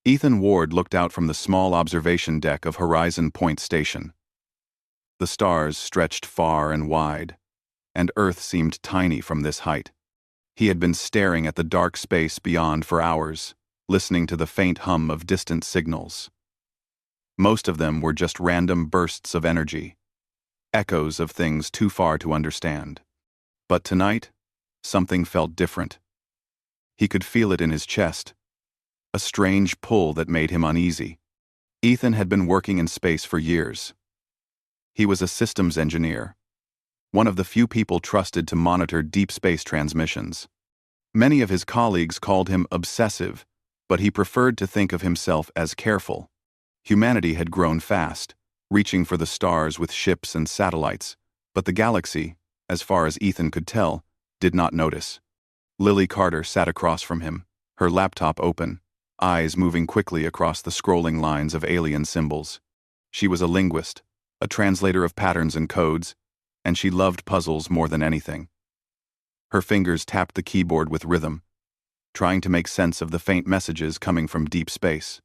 Ethan Ward looked out from the small observation deck of Horizon Point Station. The stars stretched far and wide, and Earth seemed tiny from this height. He had been staring at the dark space beyond for hours, listening to the faint hum of distant signals. Most of them were just random bursts of energy, echoes of things too far to understand. But tonight, something felt different. He could feel it in his chest, a strange pull that made him uneasy. Ethan had been working in space for years. He was a systems engineer, one of the few people trusted to monitor deep space transmissions. Many of his colleagues called him obsessive, but he preferred to think of himself as careful. Humanity had grown fast, reaching for the stars with ships and satellites, but the galaxy, as far as Ethan could tell, did not notice. Lily Carter sat across from him, her laptop open, eyes moving quickly across the scrolling lines of alien symbols. She was a linguist, a translator of patterns and codes, and she loved puzzles more than anything. Her fingers tapped the keyboard with rhythm, trying to make sense of the faint messages coming from deep space.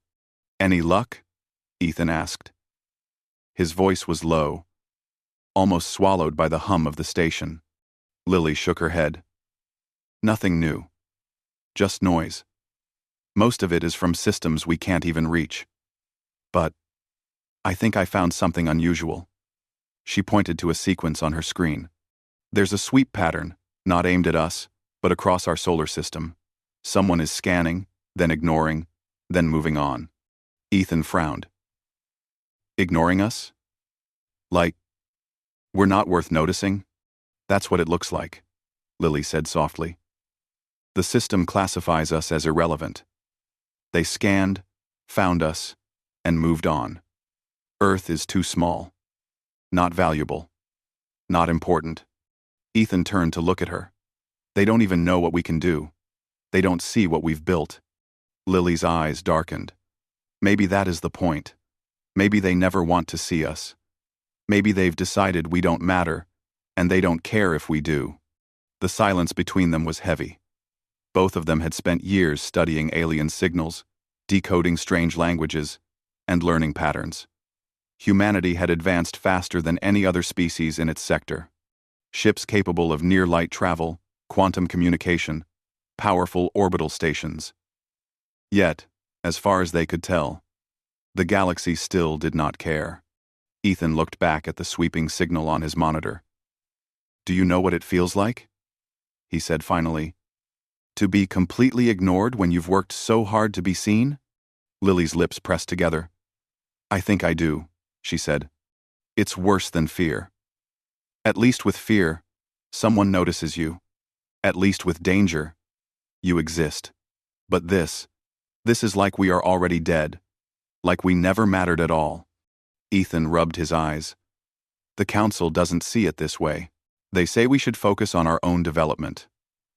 "Any luck?" Ethan asked. His voice was low, almost swallowed by the hum of the station. Lily shook her head. "Nothing new. Just noise. Most of it is from systems we can't even reach. But I think I found something unusual." She pointed to a sequence on her screen. "There's a sweep pattern, not aimed at us, but across our solar system. Someone is scanning, then ignoring, then moving on." Ethan frowned. "Ignoring us? Like, we're not worth noticing?" "That's what it looks like," Lily said softly. "The system classifies us as irrelevant. They scanned, found us, and moved on. Earth is too small. Not valuable. Not important." Ethan turned to look at her. "They don't even know what we can do. They don't see what we've built." Lily's eyes darkened. "Maybe that is the point. Maybe they never want to see us. Maybe they've decided we don't matter, and they don't care if we do." The silence between them was heavy. Both of them had spent years studying alien signals, decoding strange languages, and learning patterns. Humanity had advanced faster than any other species in its sector. Ships capable of near-light travel, quantum communication, powerful orbital stations. Yet, as far as they could tell, the galaxy still did not care. Ethan looked back at the sweeping signal on his monitor. "Do you know what it feels like?" he said finally. "To be completely ignored when you've worked so hard to be seen?" Lily's lips pressed together. "I think I do," she said. "It's worse than fear. At least with fear, someone notices you. At least with danger, you exist. But this is like we are already dead. Like we never mattered at all." Ethan rubbed his eyes. "The Council doesn't see it this way. They say we should focus on our own development.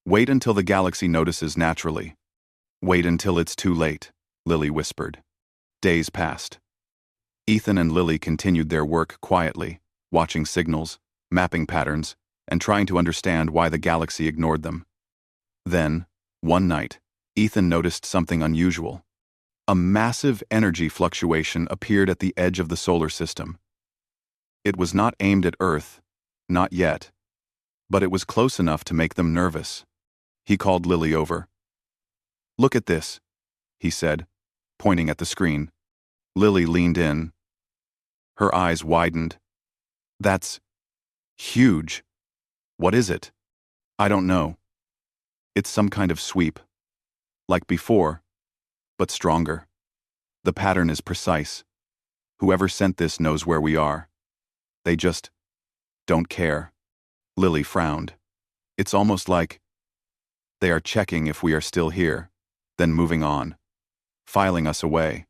Wait until the galaxy notices naturally. Wait until it's too late," Lily whispered. Days passed. Ethan and Lily continued their work quietly, watching signals, mapping patterns, and trying to understand why the galaxy ignored them. Then, one night, Ethan noticed something unusual. A massive energy fluctuation appeared at the edge of the solar system. It was not aimed at Earth, not yet, but it was close enough to make them nervous. He called Lily over. "Look at this," he said, pointing at the screen. Lily leaned in. Her eyes widened. "That's huge. What is it?" "I don't know. It's some kind of sweep. Like before, but stronger. The pattern is precise. Whoever sent this knows where we are. They just don't care." Lily frowned. "It's almost like they are checking if we are still here, then moving on, filing us away.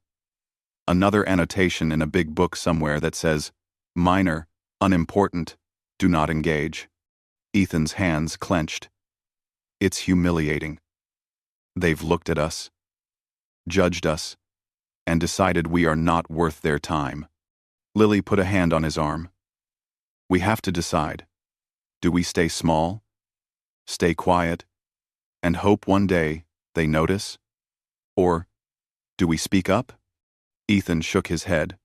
Another annotation in a big book somewhere that says, 'Minor, unimportant, do not engage.'" Ethan's hands clenched. "It's humiliating. They've looked at us, judged us, and decided we are not worth their time." Lily put a hand on his arm. "We have to decide. Do we stay small, stay quiet, and hope one day they notice? Or Do we speak up? Ethan shook his head.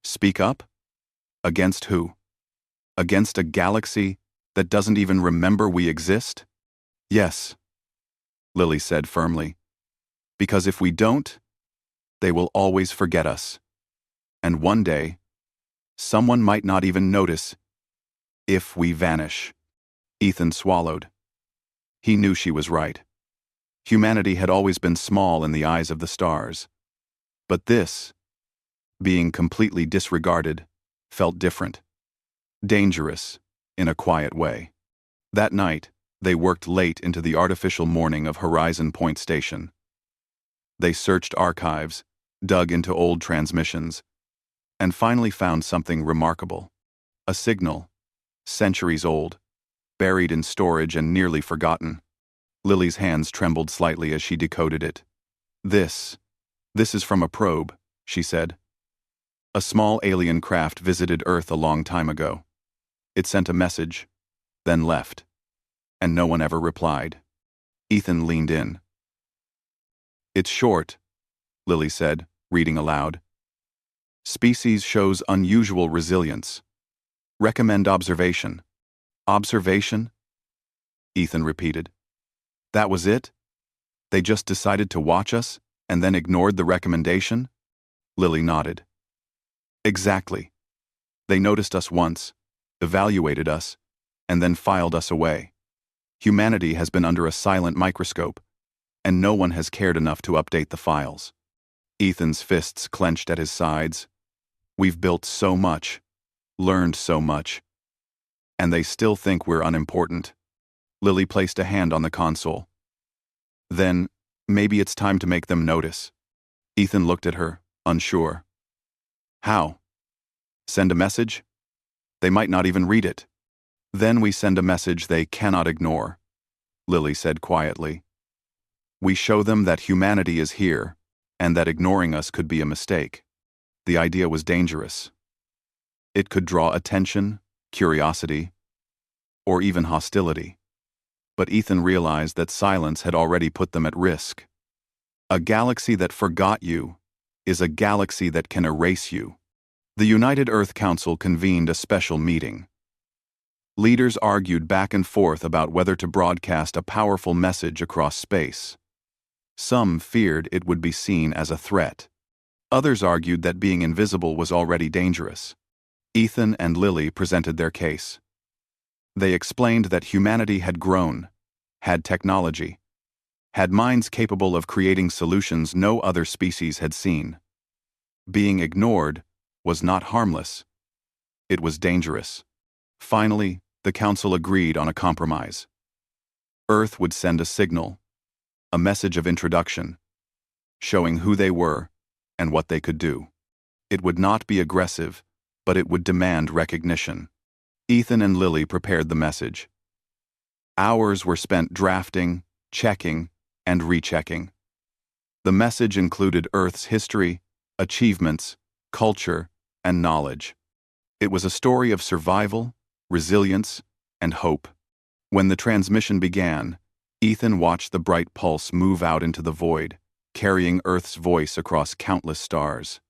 Speak up? Against who? Against a galaxy that doesn't even remember we exist? Yes, Lily said firmly. Because if we don't, they will always forget us. And one day, someone might not even notice if we vanish. Ethan swallowed. He knew she was right. Humanity had always been small in the eyes of the stars. But this, being completely disregarded, felt different. Dangerous, in a quiet way. That night, they worked late into the artificial morning of Horizon Point Station. They searched archives, dug into old transmissions, and finally found something remarkable. A signal, centuries old, buried in storage and nearly forgotten. Lily's hands trembled slightly as she decoded it. This is from a probe, she said. A small alien craft visited Earth a long time ago. It sent a message, then left, and no one ever replied. Ethan leaned in. It's short, Lily said, reading aloud. Species shows unusual resilience. Recommend observation. Observation? Ethan repeated. That was it? They just decided to watch us and then ignored the recommendation? Lily nodded. Exactly. They noticed us once, evaluated us, and then filed us away. Humanity has been under a silent microscope, and no one has cared enough to update the files. Ethan's fists clenched at his sides. We've built so much, learned so much, and they still think we're unimportant. Lily placed a hand on the console. Then, maybe it's time to make them notice. Ethan looked at her, unsure. How? Send a message? They might not even read it. Then we send a message they cannot ignore, Lily said quietly. We show them that humanity is here, and that ignoring us could be a mistake. The idea was dangerous. It could draw attention, curiosity, or even hostility. But Ethan realized that silence had already put them at risk. A galaxy that forgot you is a galaxy that can erase you. The United Earth Council convened a special meeting. Leaders argued back and forth about whether to broadcast a powerful message across space. Some feared it would be seen as a threat. Others argued that being invisible was already dangerous. Ethan and Lily presented their case. They explained that humanity had grown, had technology, had minds capable of creating solutions no other species had seen. Being ignored was not harmless. It was dangerous. Finally, the council agreed on a compromise. Earth would send a signal, a message of introduction, showing who they were and what they could do. It would not be aggressive, but it would demand recognition. Ethan and Lily prepared the message. Hours were spent drafting, checking, and rechecking. The message included Earth's history, achievements, culture, and knowledge. It was a story of survival, resilience, and hope. When the transmission began, Ethan watched the bright pulse move out into the void, carrying Earth's voice across countless stars.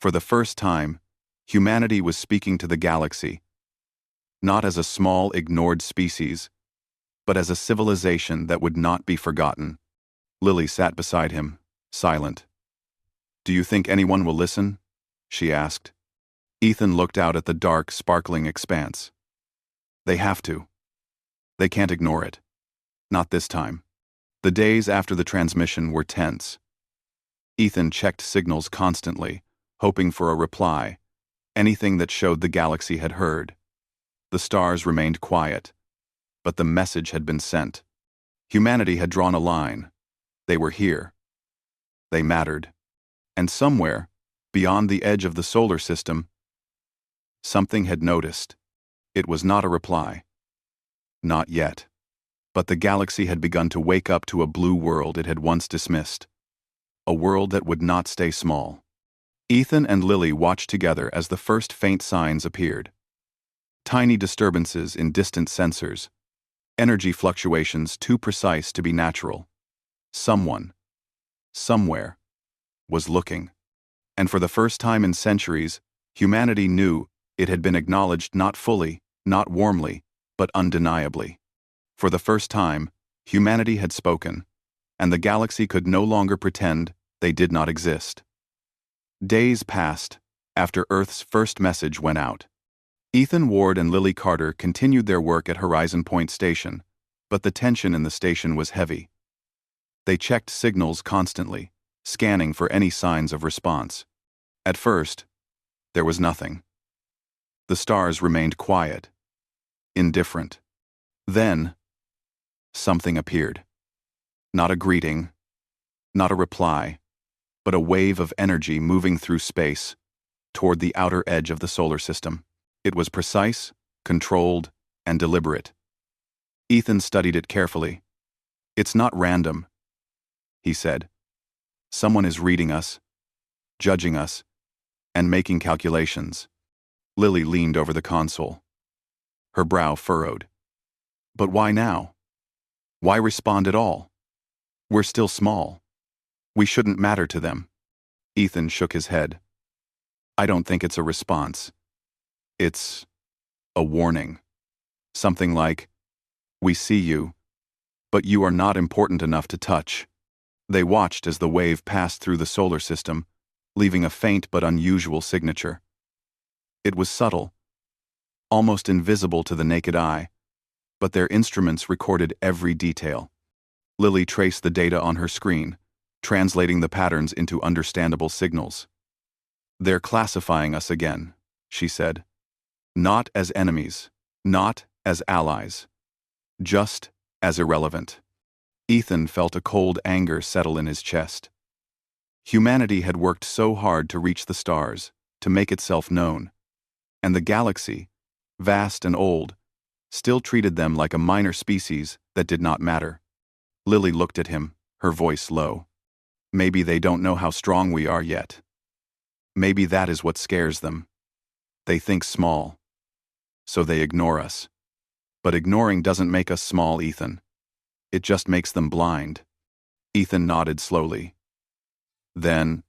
For the first time, humanity was speaking to the galaxy, not as a small, ignored species, but as a civilization that would not be forgotten. Lily sat beside him, silent. Do you think anyone will listen? She asked. Ethan looked out at the dark, sparkling expanse. They have to. They can't ignore it. Not this time. The days after the transmission were tense. Ethan checked signals constantly, hoping for a reply, anything that showed the galaxy had heard. The stars remained quiet, but the message had been sent. Humanity had drawn a line. They were here. They mattered. And somewhere, beyond the edge of the solar system, something had noticed. It was not a reply. Not yet. But the galaxy had begun to wake up to a blue world it had once dismissed. A world that would not stay small. Ethan and Lily watched together as the first faint signs appeared. Tiny disturbances in distant sensors. Energy fluctuations too precise to be natural. Someone, somewhere, was looking. And for the first time in centuries, humanity knew it had been acknowledged not fully, not warmly, but undeniably. For the first time, humanity had spoken, and the galaxy could no longer pretend they did not exist. Days passed after Earth's first message went out. Ethan Ward and Lily Carter continued their work at Horizon Point Station, but the tension in the station was heavy. They checked signals constantly, scanning for any signs of response. At first, there was nothing. The stars remained quiet, indifferent. Then, something appeared. Not a greeting, not a reply, but a wave of energy moving through space toward the outer edge of the solar system. It was precise, controlled, and deliberate. Ethan studied it carefully. "It's not random," he said. "Someone is reading us, judging us, and making calculations." Lily leaned over the console. Her brow furrowed. "But why now? Why respond at all? We're still small. We shouldn't matter to them." Ethan shook his head. "I don't think it's a response. It's a warning. Something like, 'We see you, but you are not important enough to touch.'" They watched as the wave passed through the solar system, leaving a faint but unusual signature. It was subtle, almost invisible to the naked eye, but their instruments recorded every detail. Lily traced the data on her screen, translating the patterns into understandable signals. "They're classifying us again," she said. "Not as enemies, not as allies, just as irrelevant." Ethan felt a cold anger settle in his chest. Humanity had worked so hard to reach the stars, to make itself known, and the galaxy, vast and old, still treated them like a minor species that did not matter. Lily looked at him, her voice low. "Maybe they don't know how strong we are yet. Maybe that is what scares them. They think small, so they ignore us. But ignoring doesn't make us small, Ethan. It just makes them blind." Ethan nodded slowly. "Then,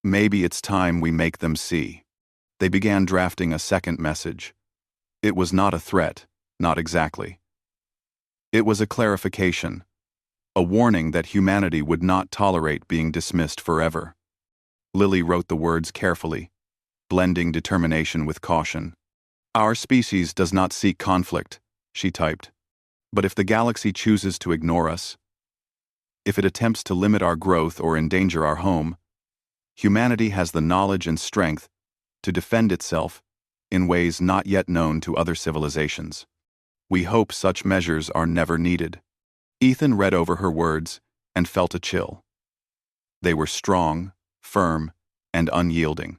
maybe it's time we make them see." They began drafting a second message. It was not a threat, not exactly. It was a clarification, a warning that humanity would not tolerate being dismissed forever. Lily wrote the words carefully, blending determination with caution. "Our species does not seek conflict," she typed. "But if the galaxy chooses to ignore us, if it attempts to limit our growth or endanger our home, humanity has the knowledge and strength to defend itself in ways not yet known to other civilizations. We hope such measures are never needed." Ethan read over her words and felt a chill. They were strong, firm, and unyielding.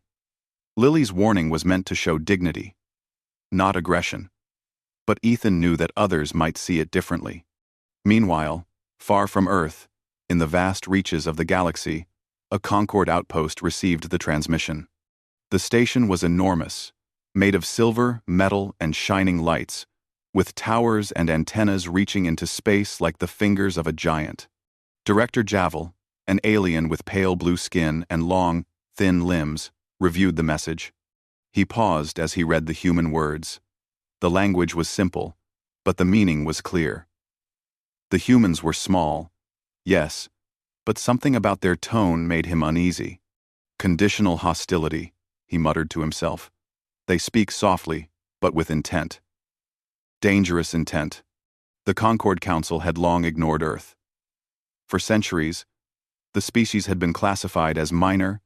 Lily's warning was meant to show dignity, not aggression. But Ethan knew that others might see it differently. Meanwhile, far from Earth, in the vast reaches of the galaxy, a Concord outpost received the transmission. The station was enormous, made of silver, metal, and shining lights, with towers and antennas reaching into space like the fingers of a giant. Director Javel, an alien with pale blue skin and long, thin limbs, reviewed the message. He paused as he read the human words. The language was simple, but the meaning was clear. The humans were small, yes, but something about their tone made him uneasy. "Conditional hostility," he muttered to himself. "They speak softly, but with intent. Dangerous intent." The Concord Council had long ignored Earth. For centuries, the species had been classified as minor,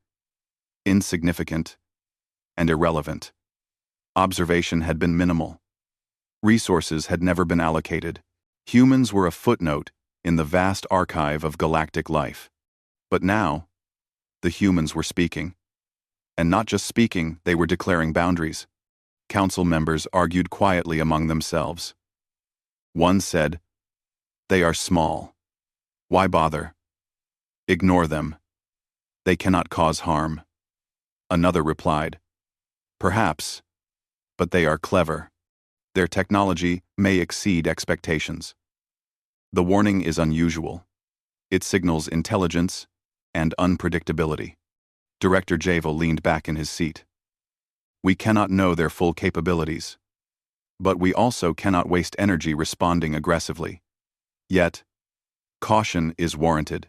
insignificant, and irrelevant. Observation had been minimal. Resources had never been allocated. Humans were a footnote in the vast archive of galactic life. But now, the humans were speaking. And not just speaking, they were declaring boundaries. Council members argued quietly among themselves. One said, "They are small. Why bother? Ignore them. They cannot cause harm." Another replied, "Perhaps, but they are clever. Their technology may exceed expectations." The warning is unusual. It signals intelligence and unpredictability. Director Javel leaned back in his seat. We cannot know their full capabilities. But we also cannot waste energy responding aggressively. Yet, caution is warranted.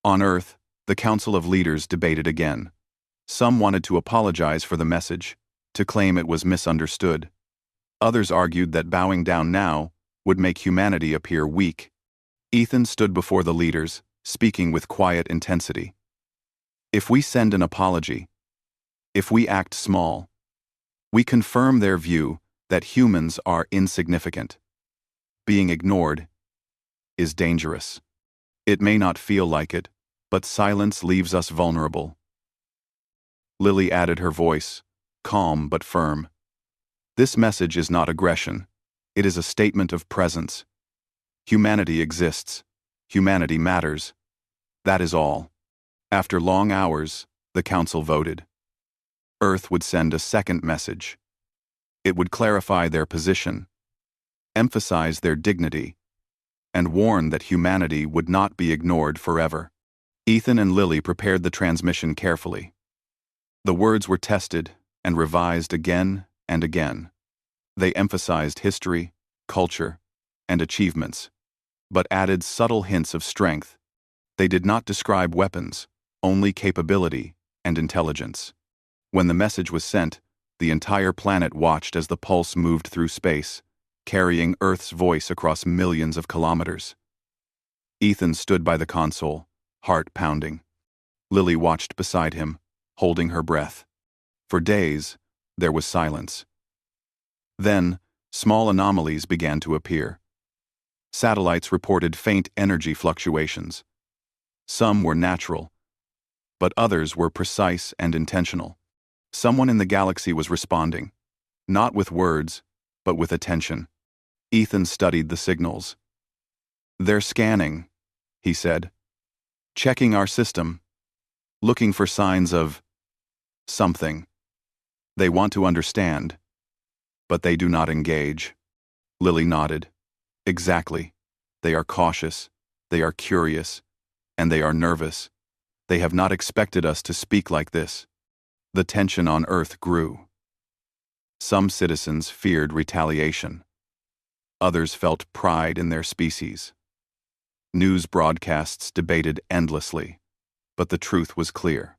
On Earth, the Council of Leaders debated again. Some wanted to apologize for the message, to claim it was misunderstood. Others argued that bowing down now would make humanity appear weak. Ethan stood before the leaders, speaking with quiet intensity. If we send an apology, if we act small, we confirm their view that humans are insignificant. Being ignored is dangerous. It may not feel like it, but silence leaves us vulnerable. Lily added her voice, calm but firm. This message is not aggression. It is a statement of presence. Humanity exists. Humanity matters. That is all. After long hours, the council voted. Earth would send a second message. It would clarify their position, emphasize their dignity, and warn that humanity would not be ignored forever. Ethan and Lily prepared the transmission carefully. The words were tested and revised again and again. They emphasized history, culture, and achievements, but added subtle hints of strength. They did not describe weapons, only capability and intelligence. When the message was sent, the entire planet watched as the pulse moved through space, carrying Earth's voice across millions of kilometers. Ethan stood by the console, heart pounding. Lily watched beside him, holding her breath. For days, there was silence. Then, small anomalies began to appear. Satellites reported faint energy fluctuations. Some were natural, but others were precise and intentional. Someone in the galaxy was responding, not with words, but with attention. Ethan studied the signals. They're scanning, he said. Checking our system. Looking for signs of something. They want to understand, but they do not engage. Lily nodded. Exactly. They are cautious, they are curious, and they are nervous. They have not expected us to speak like this. The tension on Earth grew. Some citizens feared retaliation. Others felt pride in their species. News broadcasts debated endlessly, but the truth was clear.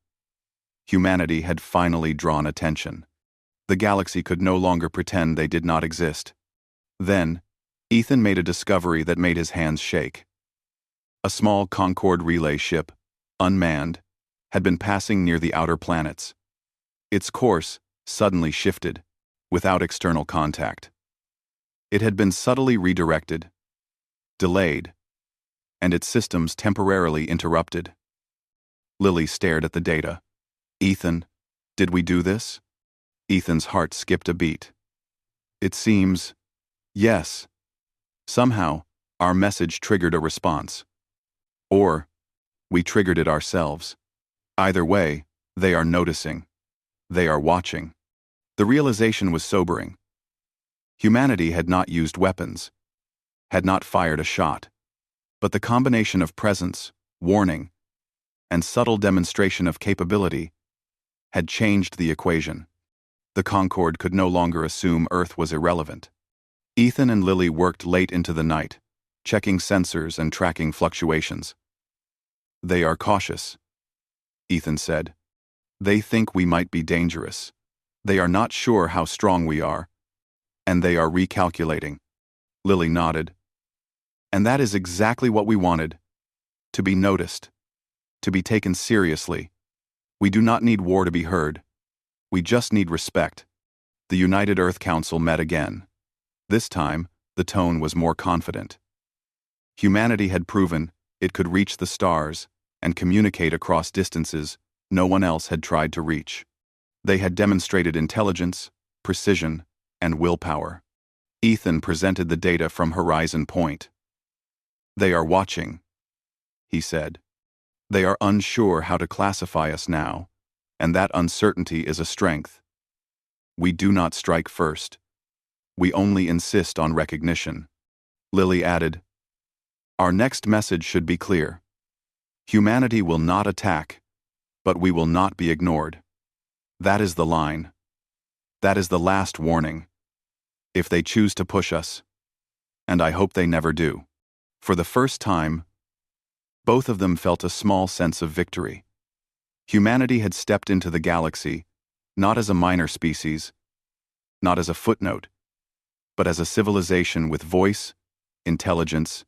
Humanity had finally drawn attention. The galaxy could no longer pretend they did not exist. Then, Ethan made a discovery that made his hands shake. A small Concorde relay ship, unmanned, had been passing near the outer planets. Its course suddenly shifted, without external contact. It had been subtly redirected, delayed, and its systems temporarily interrupted. Lily stared at the data. Ethan, did we do this? Ethan's heart skipped a beat. It seems, yes. Somehow, our message triggered a response. Or, we triggered it ourselves. Either way, they are noticing. They are watching. The realization was sobering. Humanity had not used weapons, had not fired a shot, but the combination of presence, warning, and subtle demonstration of capability had changed the equation. The Concorde could no longer assume Earth was irrelevant. Ethan and Lily worked late into the night, checking sensors and tracking fluctuations. They are cautious, Ethan said. They think we might be dangerous. They are not sure how strong we are, and they are recalculating. Lily nodded. And that is exactly what we wanted. To be noticed. To be taken seriously. We do not need war to be heard. We just need respect. The United Earth Council met again. This time, the tone was more confident. Humanity had proven it could reach the stars and communicate across distances no one else had tried to reach. They had demonstrated intelligence, precision, and willpower. Ethan presented the data from Horizon Point. They are watching, he said. They are unsure how to classify us now, and that uncertainty is a strength. We do not strike first. We only insist on recognition. Lily added, our next message should be clear. Humanity will not attack, but we will not be ignored. That is the line. That is the last warning. If they choose to push us, and I hope they never do. For the first time, both of them felt a small sense of victory. Humanity had stepped into the galaxy, not as a minor species, not as a footnote, but as a civilization with voice, intelligence,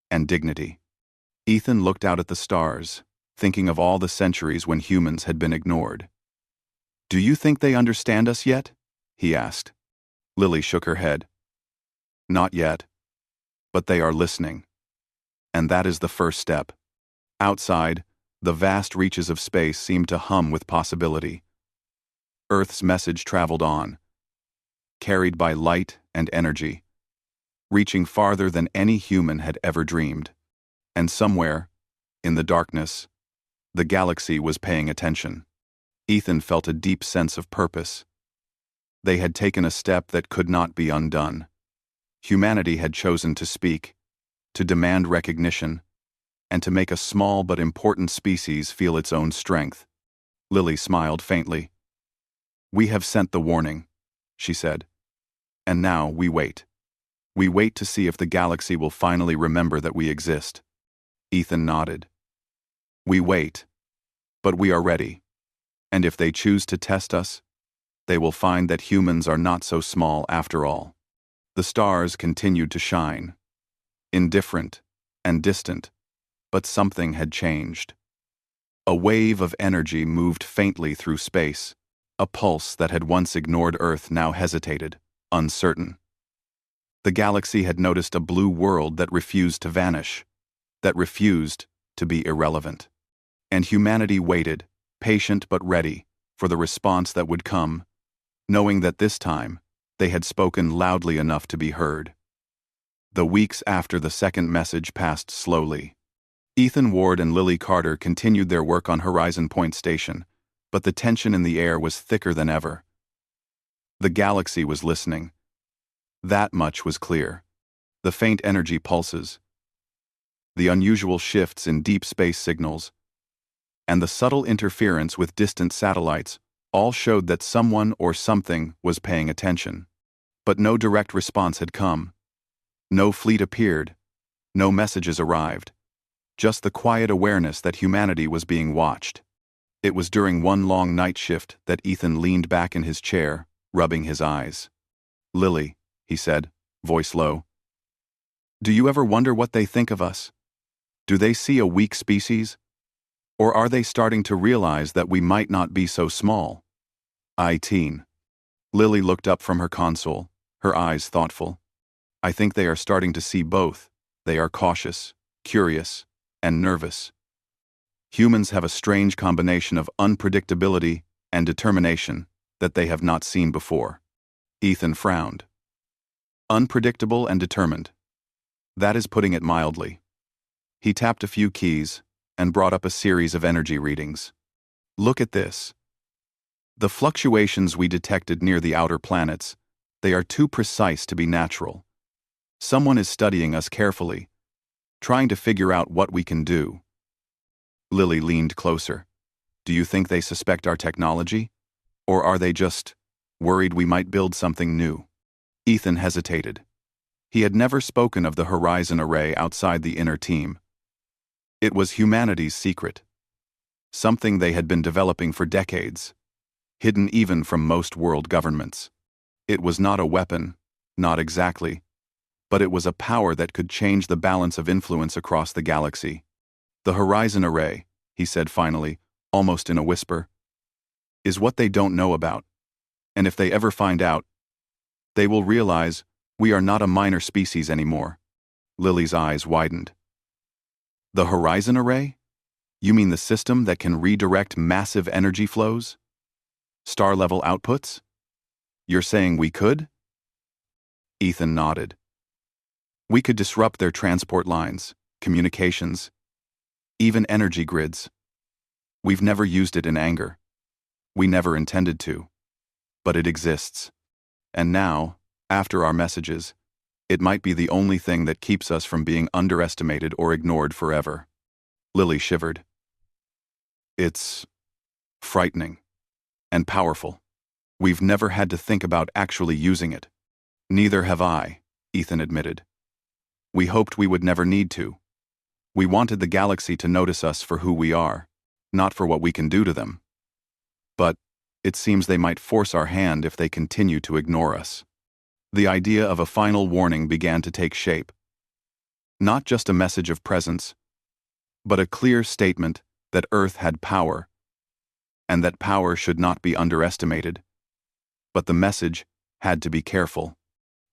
and dignity. Ethan looked out at the stars, thinking of all the centuries when humans had been ignored. "Do you think they understand us yet?" he asked. Lily shook her head. "Not yet. But they are listening. And that is the first step." Outside, the vast reaches of space seemed to hum with possibility. Earth's message traveled on, carried by light and energy, reaching farther than any human had ever dreamed. And somewhere, in the darkness, the galaxy was paying attention. Ethan felt a deep sense of purpose. They had taken a step that could not be undone. Humanity had chosen to speak, to demand recognition, and to make a small but important species feel its own strength. Lily smiled faintly. "We have sent the warning," she said. "And now we wait. We wait to see if the galaxy will finally remember that we exist." Ethan nodded. "We wait, but we are ready. And if they choose to test us, they will find that humans are not so small after all." The stars continued to shine, indifferent and distant, but something had changed. A wave of energy moved faintly through space. A pulse that had once ignored Earth now hesitated, uncertain. The galaxy had noticed a blue world that refused to vanish, that refused to be irrelevant. And humanity waited, patient but ready, for the response that would come, knowing that this time they had spoken loudly enough to be heard. The weeks after the second message passed slowly. Ethan Ward and Lily Carter continued their work on Horizon Point Station, but the tension in the air was thicker than ever. The galaxy was listening. That much was clear. The faint energy pulses, the unusual shifts in deep space signals, and the subtle interference with distant satellites all showed that someone or something was paying attention. But no direct response had come. No fleet appeared. No messages arrived. Just the quiet awareness that humanity was being watched. It was during one long night shift that Ethan leaned back in his chair, rubbing his eyes. "Lily," he said, voice low, "do you ever wonder what they think of us? Do they see a weak species? Or are they starting to realize that we might not be so small?" "Teen." Lily looked up from her console, her eyes thoughtful. "I think they are starting to see both. They are cautious, curious, and nervous. Humans have a strange combination of unpredictability and determination that they have not seen before." Ethan frowned. "Unpredictable and determined. That is putting it mildly." He tapped a few keys and brought up a series of energy readings. "Look at this. The fluctuations we detected near the outer planets, they are too precise to be natural. Someone is studying us carefully, trying to figure out what we can do." Lily leaned closer. "Do you think they suspect our technology? Or are they just worried we might build something new?" Ethan hesitated. He had never spoken of the Horizon Array outside the inner team. It was humanity's secret. Something they had been developing for decades, hidden even from most world governments. It was not a weapon, not exactly, but it was a power that could change the balance of influence across the galaxy. "The Horizon Array," he said finally, almost in a whisper, "is what they don't know about. And if they ever find out, they will realize we are not a minor species anymore." Lily's eyes widened. "The Horizon Array? You mean the system that can redirect massive energy flows? Star-level outputs? You're saying we could?" Ethan nodded. "We could disrupt their transport lines, communications, even energy grids. We've never used it in anger. We never intended to. But it exists. And now, after our messages, it might be the only thing that keeps us from being underestimated or ignored forever." Lily shivered. It's frightening and powerful. We've never had to think about actually using it. Neither have I, Ethan admitted. We hoped we would never need to. We wanted the galaxy to notice us for who we are, not for what we can do to them. But it seems they might force our hand if they continue to ignore us. The idea of a final warning began to take shape. Not just a message of presence, but a clear statement that Earth had power, and that power should not be underestimated. But the message had to be careful.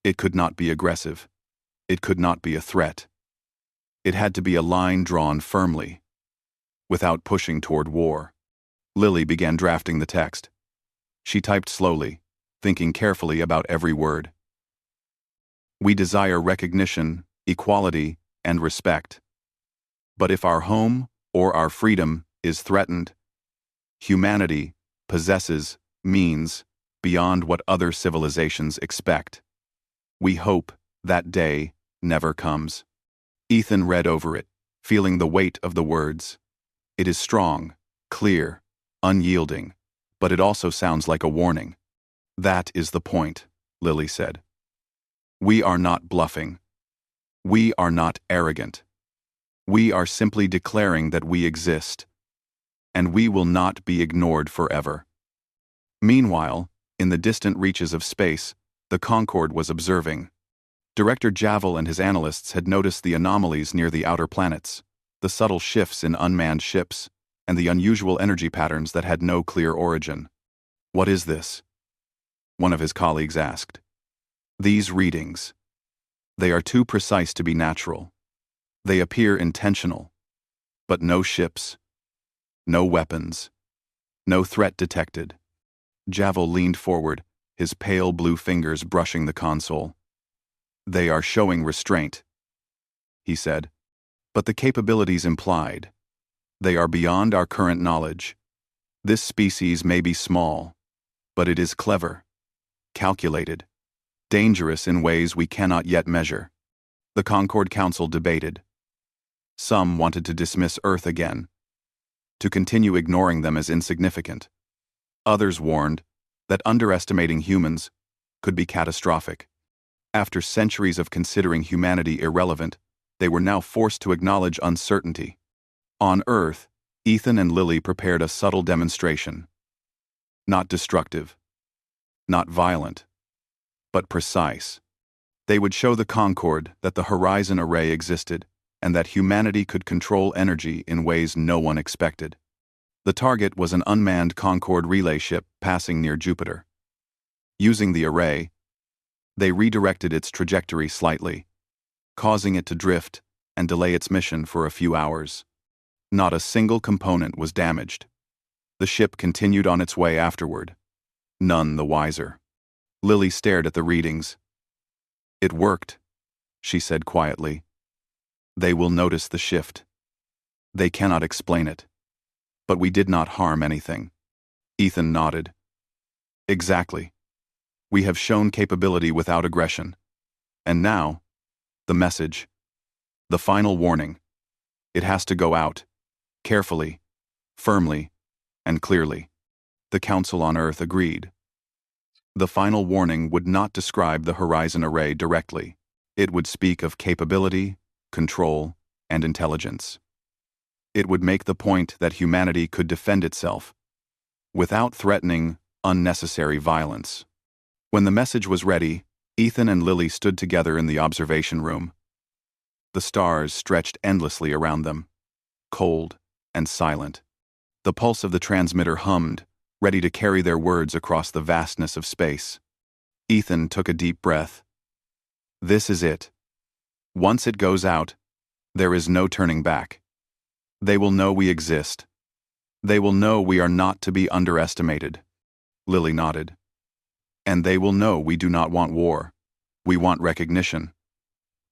It could not be aggressive. It could not be a threat. It had to be a line drawn firmly, without pushing toward war. Lily began drafting the text. She typed slowly, thinking carefully about every word. We desire recognition, equality, and respect. But if our home or our freedom is threatened, humanity possesses means beyond what other civilizations expect. We hope that day never comes. Ethan read over it, feeling the weight of the words. It is strong, clear, unyielding, but it also sounds like a warning. That is the point, Lily said. We are not bluffing. We are not arrogant. We are simply declaring that we exist, and we will not be ignored forever. Meanwhile, in the distant reaches of space, the Concorde was observing. Director Javel and his analysts had noticed the anomalies near the outer planets, the subtle shifts in unmanned ships, and the unusual energy patterns that had no clear origin. What is this? One of his colleagues asked. These readings. They are too precise to be natural. They appear intentional. But no ships. No weapons. No threat detected. Javel leaned forward, his pale blue fingers brushing the console. They are showing restraint, he said. But the capabilities implied. They are beyond our current knowledge. This species may be small, but it is clever, calculated, dangerous in ways we cannot yet measure. The Concorde Council debated. Some wanted to dismiss Earth again, to continue ignoring them as insignificant. Others warned that underestimating humans could be catastrophic. After centuries of considering humanity irrelevant, they were now forced to acknowledge uncertainty. On Earth, Ethan and Lily prepared a subtle demonstration. Not destructive, not violent, but precise. They would show the Concorde that the Horizon Array existed and that humanity could control energy in ways no one expected. The target was an unmanned Concorde relay ship passing near Jupiter. Using the array, they redirected its trajectory slightly, causing it to drift and delay its mission for a few hours. Not a single component was damaged. The ship continued on its way afterward, none the wiser. Lily stared at the readings. It worked, she said quietly. They will notice the shift. They cannot explain it. But we did not harm anything. Ethan nodded. Exactly. We have shown capability without aggression. And now, the message. The final warning. It has to go out. Carefully, firmly, and clearly. The Council on Earth agreed. The final warning would not describe the Horizon Array directly. It would speak of capability, control, and intelligence. It would make the point that humanity could defend itself, without threatening unnecessary violence. When the message was ready, Ethan and Lily stood together in the observation room. The stars stretched endlessly around them, cold and silent. The pulse of the transmitter hummed, ready to carry their words across the vastness of space. Ethan took a deep breath. This is it. Once it goes out, there is no turning back. They will know we exist. They will know we are not to be underestimated. Lily nodded. And they will know we do not want war. We want recognition.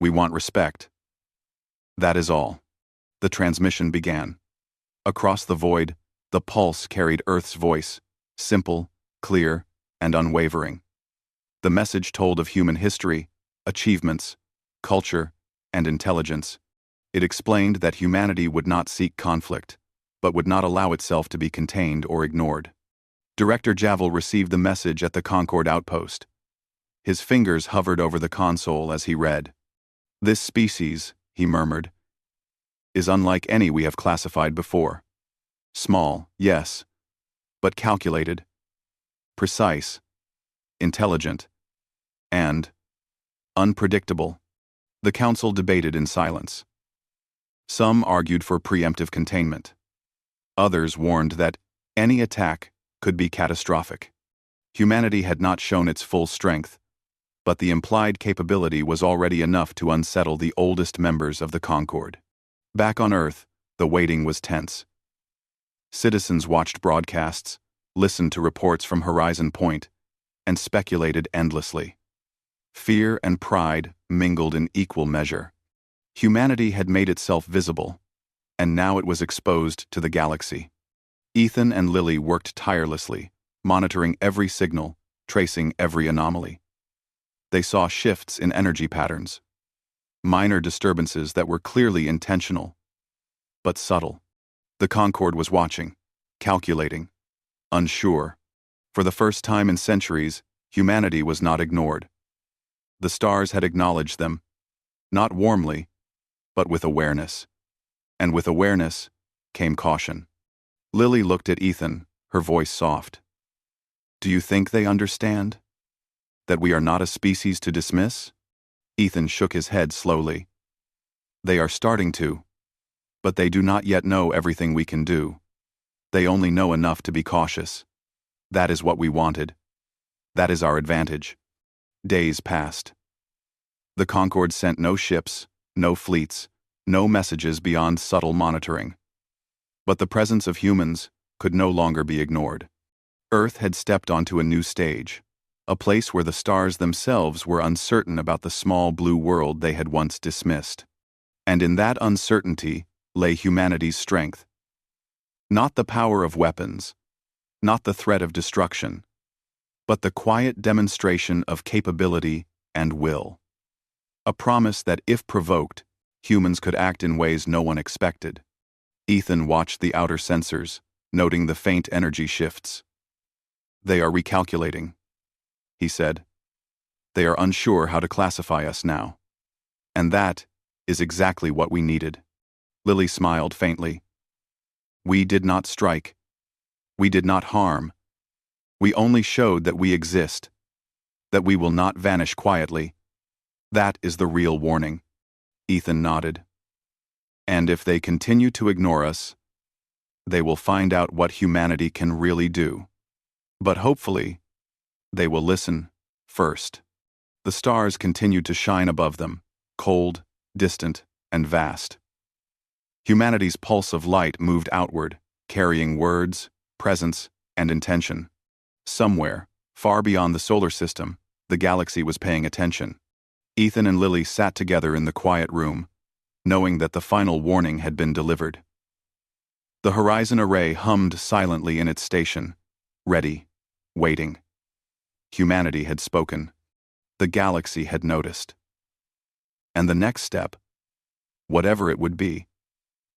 We want respect. That is all. The transmission began. Across the void, the pulse carried Earth's voice, simple, clear, and unwavering. The message told of human history, achievements, culture, and intelligence, It explained that humanity would not seek conflict, but would not allow itself to be contained or ignored. Director Javel received the message at the Concord outpost. His fingers hovered over the console as he read. "This species," he murmured, "is unlike any we have classified before. Small, yes, but calculated, precise, intelligent, and unpredictable." The council debated in silence. Some argued for preemptive containment. Others warned that any attack could be catastrophic. Humanity had not shown its full strength, but the implied capability was already enough to unsettle the oldest members of the Concord. Back on Earth, the waiting was tense. Citizens watched broadcasts, listened to reports from Horizon Point, and speculated endlessly. Fear and pride mingled in equal measure. Humanity had made itself visible, and now it was exposed to the galaxy. Ethan and Lily worked tirelessly, monitoring every signal, tracing every anomaly. They saw shifts in energy patterns, minor disturbances that were clearly intentional, but subtle. The Concord was watching, calculating, unsure. For the first time in centuries, humanity was not ignored. The stars had acknowledged them, not warmly, but with awareness. And with awareness came caution. Lily looked at Ethan, her voice soft. "Do you think they understand? That we are not a species to dismiss?" Ethan shook his head slowly. "They are starting to, but they do not yet know everything we can do. They only know enough to be cautious. That is what we wanted. That is our advantage." Days passed. The Concord sent no ships, no fleets, no messages beyond subtle monitoring. But the presence of humans could no longer be ignored. Earth had stepped onto a new stage, a place where the stars themselves were uncertain about the small blue world they had once dismissed. And in that uncertainty lay humanity's strength. Not the power of weapons, not the threat of destruction, but the quiet demonstration of capability and will. A promise that if provoked, humans could act in ways no one expected. Ethan watched the outer sensors, noting the faint energy shifts. "They are recalculating," he said. "They are unsure how to classify us now. And that is exactly what we needed." Lily smiled faintly. "We did not strike. We did not harm. We only showed that we exist, that we will not vanish quietly. That is the real warning." Ethan nodded. "And if they continue to ignore us, they will find out what humanity can really do. But hopefully, they will listen first." The stars continued to shine above them, cold, distant, and vast. Humanity's pulse of light moved outward, carrying words, presence, and intention. Somewhere, far beyond the solar system, the galaxy was paying attention. Ethan and Lily sat together in the quiet room, knowing that the final warning had been delivered. The Horizon Array hummed silently in its station, ready, waiting. Humanity had spoken. The galaxy had noticed. And the next step, whatever it would be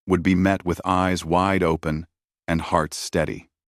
met with eyes wide open and hearts steady.